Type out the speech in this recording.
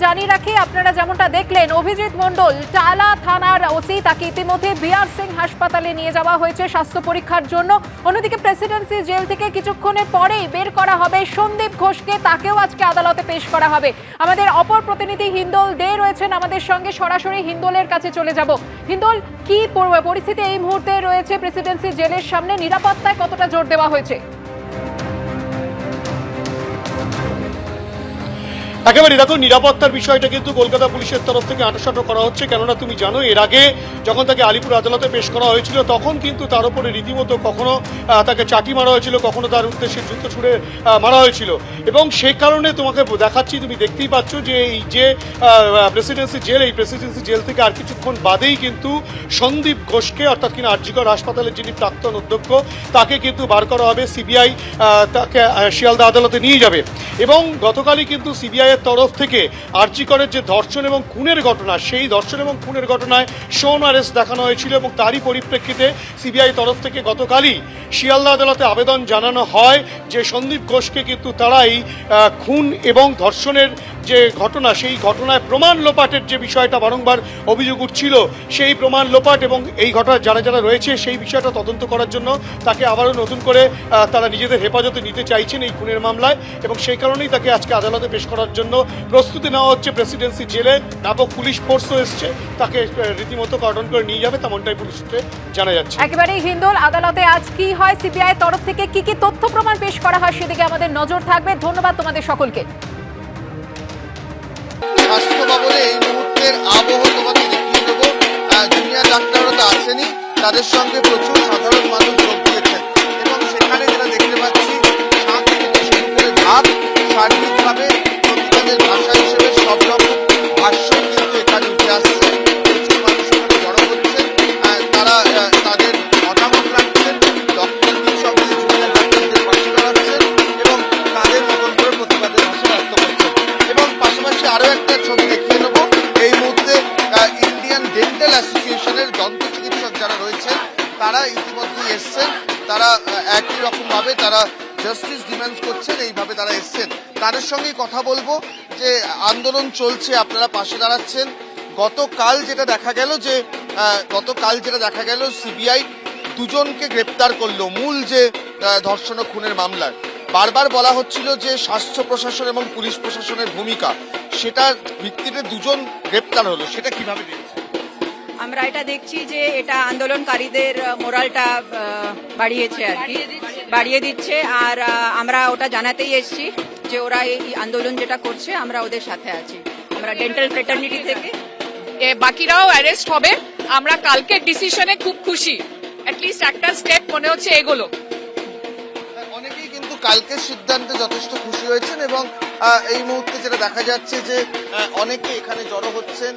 জানিয়ে রাখি, আপনারা যেমনটা দেখলেন অভিজিৎ মণ্ডল টালা থানার ওসি, তাকে ইতিমধ্যে বিআর সিং হাসপাতালে নিয়ে যাওয়া হয়েছে স্বাস্থ্য পরীক্ষার জন্য। অন্যদিকে প্রেসিডেন্সি জেল থেকে কিছুক্ষণের পরেই বের করা হবে সন্দীপ ঘোষকে, তাকেও আজকে আদালতে পেশ করা হবে। আমাদের অপর প্রতিনিধি হিন্দোল দে রয়েছেন আমাদের সঙ্গে, সরাসরি হিন্দোলের কাছে চলে যাব। হিন্দোল, কি পরিস্থিতি এই মুহূর্তে রয়েছে প্রেসিডেন্সি জেলের সামনে? নিরাপত্তায় কতটা জোর দেওয়া হয়েছে? একেবারে দেখো, নিরাপত্তার বিষয়টা কিন্তু কলকাতা পুলিশের তরফ থেকে আঁটাসাঁটো করা হচ্ছে। কেননা তুমি জানো, এর আগে যখন তাকে আলিপুর আদালতে পেশ করা হয়েছিল তখন কিন্তু তার উপরে রীতিমতো কখনো তাকে চাটি মারা হয়েছিল, কখনো তার উদ্দেশ্যে জুতো ছুঁড়ে মারা হয়েছিল। এবং সেই কারণে তোমাকে দেখাচ্ছি, তুমি দেখতেই পাচ্ছ যে এই যে প্রেসিডেন্সি জেল, এই প্রেসিডেন্সি জেল থেকে আর কিছুক্ষণ বাদেই কিন্তু সন্দীপ ঘোষকে, অর্থাৎ কিনা আরজিকর হাসপাতালের যিনি প্রাক্তন অধ্যক্ষ, তাকে কিন্তু বার করা হবে। সিবিআই তাকে শিয়ালদা আদালতে নিয়ে যাবে। এবং গতকালই কিন্তু সিবিআই তরফ থেকে আরজিকরের যে ধর্ষণ এবং খুনের ঘটনা, সেই ধর্ষণ এবং খুনের ঘটনায় শোন অ্যারেস্ট দেখানো হয়েছিল এবং তারই পরিপ্রেক্ষিতে সিবিআই তরফ থেকে গতকালই শিয়ালদা আদালতে আবেদন জানানো হয় যে সন্দীপ ঘোষকে কিন্তু তারাই খুন এবং ধর্ষণের যে ঘটনা, সেই ঘটনায় প্রমাণ লোপাটের যে বিষয়টা বারংবার অভিযোগ উঠছিল, সেই প্রমাণ লোপাট এবং এই ঘটনায় যারা যারা রয়েছে সেই বিষয়টা তদন্ত করার জন্য তাকে আবারও নতুন করে তারা নিজেদের হেফাজতে নিতে চাইছেন এই খুনের মামলায়। এবং সেই কারণেই তাকে আজকে আদালতে পেশ করার জন্য প্রস্তুতি নেওয়া হচ্ছে প্রেসিডেন্সি জেলে। ব্যাপক পুলিশ ফোর্সও এসছে, তাকে রীতিমতো কর্ডন করে নিয়ে যাবে, তেমনটাই পুলিশ সূত্রে জানা যাচ্ছে। একেবারেই হিন্দোল, আদালতে আজ কি হয়, সিবিআই তরফ থেকে কি কি তথ্য প্রমাণ পেশ করা হয় সেদিকে আমাদের নজর থাকবে। ধন্যবাদ তোমাদের সকলকে। স্বাস্থ্য ভবনে এই মুহূর্তের আবহ তোমাকে দেখিয়ে দেবো। জুনিয়র ডাক্তাররা তো আসেনি, তাদের সঙ্গে প্রচুর সাধারণ মানুষ যোগ দিয়েছেন এবং সেখানে যেটা দেখতে পাচ্ছি, হাত থেকে শুরু করে ভাব, সার্বিকভাবে প্রতিবাদের ভাষা হিসেবে সব রকম ভাষ্য কিন্তু এখানে উঠে আসছে। প্রচুর মানুষ এখানে জড়ো হচ্ছেন, তারা তাদের মতামত রাখছেন, ডক্টর সঙ্গে জুনিয়র ডাক্তারদের পাশে দাঁড়াচ্ছেন এবং তাদের মতন করে প্রতিবাদের ভাষা ব্যক্ত করছেন। এবং পাশাপাশি আরো একটা ছবি দেখিয়ে নেবো, এই মুহূর্তে ইন্ডিয়ান ডেন্টাল অ্যাসোসিয়েশনের দন্ত চিকিৎসক যারা রয়েছেন তারা ইতিমধ্যেই এসছেন। তারা একই রকম ভাবে তারা জাস্টিস ডিমান্ড করছেন, এইভাবে তারা এসছেন। তাদের সঙ্গেই কথা বলবো যে আন্দোলন চলছে, আপনারা পাশে দাঁড়াচ্ছেন। গতকাল যেটা দেখা গেল সিবিআই দুজনকে গ্রেপ্তার করলো মূল যে ধর্ষণ ও খুনের মামলার। বারবার বলা হচ্ছিল যে স্বাস্থ্য প্রশাসন এবং পুলিশ প্রশাসনের ভূমিকা, সেটার ভিত্তিতে দুজন গ্রেপ্তার হলো, সেটা কিভাবে দেখছেন? আমরা এটা দেখছি যে এটা আন্দোলনকারীদের মোরালটা বাড়িয়েছে আর কি, বাড়িয়ে দিচ্ছে। আর আমরা ওটা জানাতেই এসেছি যে ওরা এই আন্দোলন যেটা করছে আমরা ওদের সাথে আছি। আমরা ডেন্টাল ফ্রেটার্নিটি থেকে বাকিরাও অ্যারেস্ট হবে। আমরা কালকের ডিসিশনে খুব খুশি, অ্যাটলিস্ট একটা স্টেপ মনে হচ্ছে এগোলো। অনেকেই কিন্তু কালকের সিদ্ধান্তে যথেষ্ট খুশি হয়েছেন এবং এই মুহূর্তে যেটা দেখা যাচ্ছে যে অনেকে এখানে জড়ো হচ্ছেন।